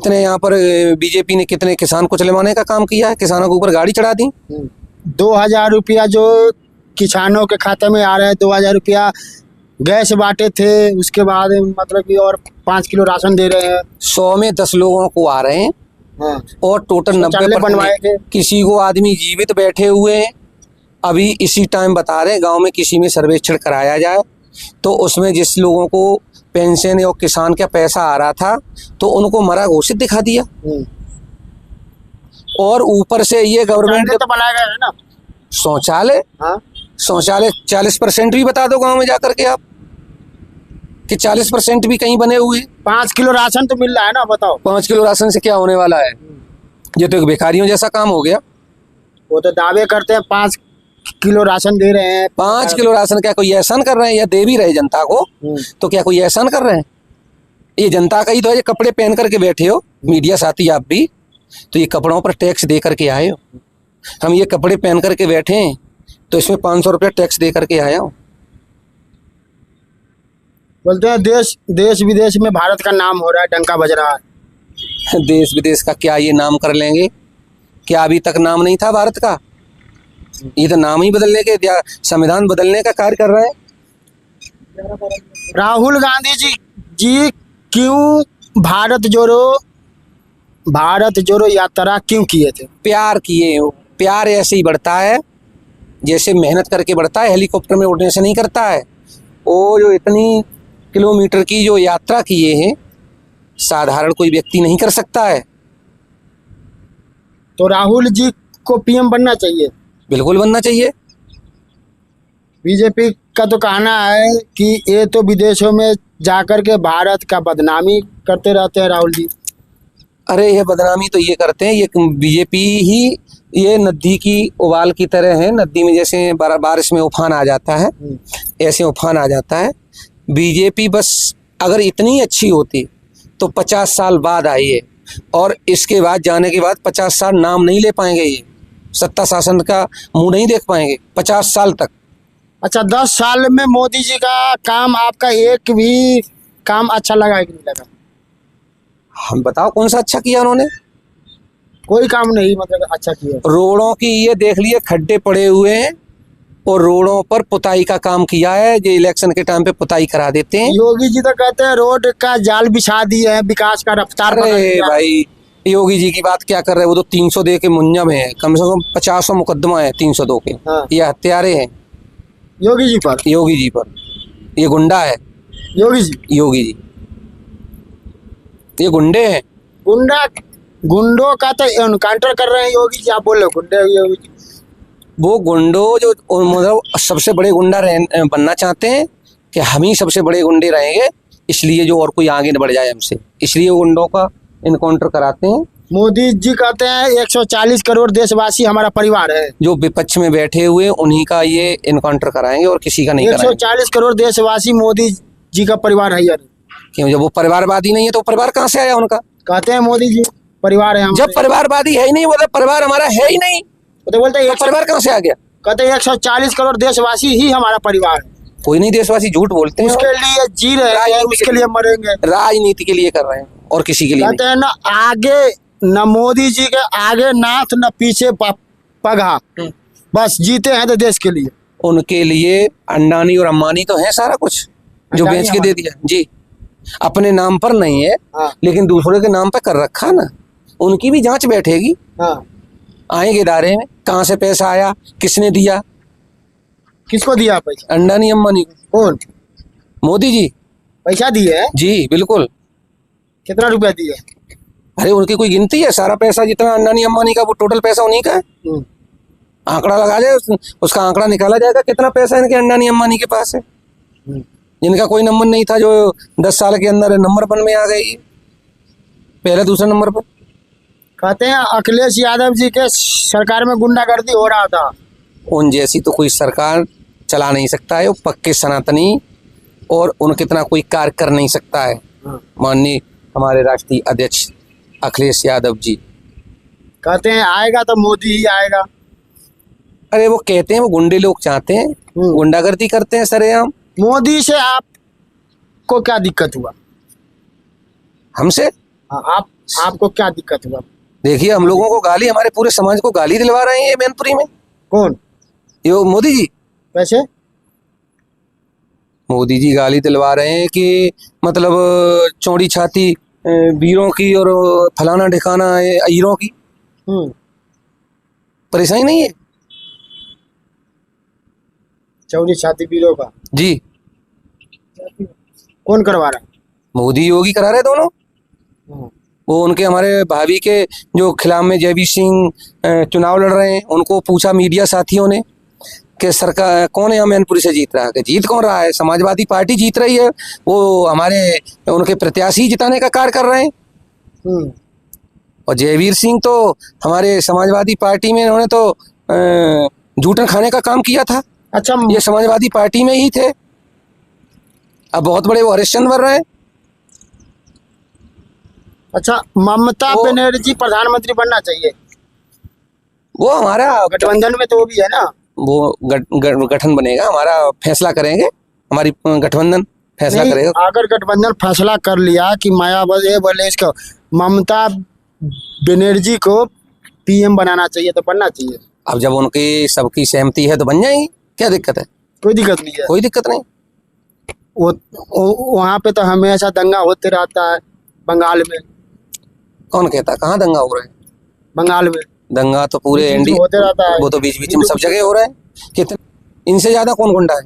कितने यहाँ पर बीजेपी ने कितने किसान को चलवाने का काम किया है, किसानों के ऊपर गाड़ी चढ़ा दी। 2000 रुपया जो किसानों के खाते में आ रहा है, 2000 रुपया गैस बांटे थे, उसके बाद मतलब कि और 5 किलो राशन दे रहे हैं। 100 में 10 लोगों को आ रहे हैं। हाँ। और टोटल 90 बनवाए थे। किसी को आदमी जीवित बैठे हुए हैं। अभी इसी टाइम बता रहे हैं गांव में किसी में सर्वेक्षण कराया जाए तो उसमें जिस लोगों को पेंशन और किसान का पैसा आ रहा था तो उनको मरा घोषित दिखा दिया। और ऊपर से ये गवर्नमेंट तो बनाया गया है ना शौचालय। हाँ? शौचालय 40% भी बता दो गांव में जाकर के आप कि 40% भी कहीं बने हुए। 5 किलो राशन तो मिल रहा है ना, बताओ। 5 किलो राशन से क्या होने वाला है? ये तो एक भिखारियों जैसा काम हो गया। वो तो दावे करते हैं 5 किलो राशन दे रहे हैं। 5 किलो राशन क्या कोई एहसान कर रहे हैं या दे भी रहे जनता को? तो क्या कोई एहसान कर रहे हैं? ये जनता का ही तो है। ये कपड़े पहन करके बैठे हो, मीडिया साथी आप भी, तो ये कपड़ों पर टैक्स दे करके आए हो। हम ये कपड़े पहन करके बैठे हैं तो इसमें 500 रुपया टैक्स दे करके आया हूँ। बोलते हैं देश विदेश में भारत का नाम हो रहा है, डंका बज रहा है। देश विदेश का क्या ये नाम कर लेंगे? क्या अभी तक नाम नहीं था भारत का? ये तो नाम ही बदलने के, संविधान बदलने का कार्य कर रहे हैं। राहुल गांधी जी क्यों भारत जोड़ो यात्रा क्यों किए थे? प्यार किए। प्यार ऐसे ही बढ़ता है जैसे मेहनत करके बढ़ता है, हेलीकॉप्टर में उड़ने से नहीं करता है। वो जो इतनी किलोमीटर की जो यात्रा किए हैं साधारण कोई व्यक्ति नहीं कर सकता है। तो राहुल जी को पीएम बनना चाहिए। बिल्कुल बनना चाहिए। बीजेपी का तो कहना है कि ये तो विदेशों में जाकर के भारत का बदनामी करते रहते हैं राहुल जी। अरे ये बदनामी तो ये करते हैं, ये बीजेपी ही ये नदी की उबाल की तरह है। नदी में जैसे बारिश में उफान आ जाता है ऐसे उफान आ जाता है। बीजेपी बस अगर इतनी अच्छी होती तो 50 साल बाद आई है और इसके बाद जाने के बाद 50 साल नाम नहीं ले पाएंगे। ये सत्ता शासन का मुंह नहीं देख पाएंगे 50 साल तक। अच्छा, 10 साल में मोदी जी का काम आपका एक भी काम अच्छा लगा है कि नहीं लगा? हम बताओ कौन सा अच्छा किया उन्होंने? कोई काम नहीं मतलब अच्छा किया। रोडों की ये देख लिए खड्डे पड़े हुए हैं और रोडों पर पुताई का काम किया है। जो इलेक्शन के टाइम पे पुताई करा देते हैं। योगी जी तो कहते हैं रोड का जाल बिछा दिए हैं, विकास का रफ्तार। अरे भाई योगी जी की बात क्या कर रहे हैं? वो तो 300 दे के मुंजम है, कम से कम 50 मुकदमा है 302 के। हाँ। ये हत्यारे हैं योगी जी पर। ये गुंडा है योगी जी ये गुंडे हैं। गुंडों का तो एनकाउंटर कर रहे हैं योगी जी। आप बोल रहे गुंडे योगी जी। वो गुंडो जो मतलब सबसे बड़े गुंडा बनना चाहते हैं कि हम ही सबसे बड़े गुंडे रहेंगे, इसलिए जो और कोई आगे न बढ़ जाए हमसे, इसलिए वो गुंडों का एनकाउंटर कराते हैं। मोदी जी कहते हैं 140 करोड़ देशवासी हमारा परिवार है। जो विपक्ष में बैठे हुए उन्हीं का ये एनकाउंटर कराएंगे और किसी का नहीं कराएंगे। 140 करोड़ देशवासी मोदी जी का परिवार है यार। क्यों? जब वो परिवारवादी नहीं है तो परिवार कहाँ से आया उनका? कहते हैं मोदी जी परिवार है। जब परिवारवादी है ही नहीं, मतलब परिवार हमारा है ही नहीं, तो बोलते हैं परिवार कहाँ से आ गया? कहते हैं 140 करोड़ देशवासी ही हमारा परिवार है। कोई नहीं, देशवासी झूठ बोलते हैं। उसके लिए जी रहे हैं, उसके लिए मरेंगे। राजनीति के लिए कर रहे हैं और किसी के लिए कहते हैं ना आगे न मोदी जी के आगे नाथ न पीछे पगहा, बस जीते हैं तो देश के लिए। उनके लिए अंडानी और अम्बानी तो है सारा कुछ जो बेच के दे दिया जी। अपने नाम पर नहीं है। हाँ। लेकिन दूसरे के नाम पर कर रखा ना। उनकी भी जांच बैठेगी। हाँ। आएंगे दायरे में, कहाँ से पैसा आया, किसने दिया, किसको दिया पैसा? अंडानी अम्बानी को। कौन? मोदी जी पैसा दिए हैं जी। बिल्कुल। कितना रुपया दिए? अरे उनकी कोई गिनती है? सारा पैसा जितना अंडानी अम्बानी का वो टोटल पैसा उन्हीं का है। आंकड़ा लगा जाए, उसका आंकड़ा निकाला जाएगा कितना पैसा इनके अंडानी अम्बानी के पास है। जिनका कोई नंबर नहीं था जो 10 साल के अंदर नंबर 1 में आ गई, पहले दूसरे नंबर पर। कहते हैं अखिलेश यादव जी के सरकार में गुंडागर्दी हो रहा था। उन जैसी तो कोई सरकार चला नहीं सकता है। वो पक्के सनातनी और उनके इतना कोई कार्य कर नहीं सकता है। माननीय हमारे राष्ट्रीय अध्यक्ष अखिलेश यादव जी कहते हैं आएगा तो मोदी ही आएगा। अरे वो कहते हैं, वो गुंडे लोग चाहते हैं, गुंडागर्दी करते हैं सरेआम। मोदी से आपको क्या दिक्कत हुआ? हमसे? आप आपको क्या दिक्कत हुआ? देखिए हम लोगों को गाली, हमारे पूरे समाज को गाली दिलवा रहे हैं ये मैनपुरी में। कौन? ये मोदी जी, वैसे मोदी जी गाली दिलवा रहे हैं कि मतलब चौड़ी छाती वीरों की और फलाना ढिकाना अहीरों की। परेशानी नहीं है चौड़ी छाती वीरों का जी? कौन करवा रहा है? मोदी योगी करा रहे दोनों। वो उनके हमारे भाभी के जो खिलाफ में जयवीर सिंह चुनाव लड़ रहे हैं, उनको पूछा मीडिया साथियों ने कि सरकार कौन है मैनपुरी से जीत रहा है? कि जीत कौन रहा है? समाजवादी पार्टी जीत रही है। वो हमारे उनके प्रत्याशी जिताने का कार्य कर रहे हैं। और जयवीर सिंह तो हमारे समाजवादी पार्टी में उन्होंने तो जूठन खाने का काम किया था। अच्छा, ये समाजवादी पार्टी में ही थे, अब बहुत बड़े वो हरिश्चंद्र बन रहे हैं। अच्छा, ममता बनर्जी प्रधानमंत्री बनना चाहिए? वो हमारा गठबंधन में तो वो भी है ना। वो गठन बनेगा, हमारा फैसला करेंगे, हमारी गठबंधन फैसला करेगा। अगर गठबंधन फैसला कर लिया कि मायावती बोले इसको ममता बनर्जी को पीएम बनाना चाहिए तो बनना चाहिए। अब जब उनकी सबकी सहमति है तो बन जाएंगी, क्या दिक्कत है? कोई दिक्कत नहीं है। कोई दिक्कत नहीं। वो वहाँ पे तो हमेशा दंगा होते रहता है बंगाल में। कौन कहता? कहाँ दंगा हो रहा है? बंगाल में दंगा तो पूरे होते रहता है। वो तो बीच बीच में सब जगह हो रहा है। कितने, इनसे ज्यादा कौन गुंडा है?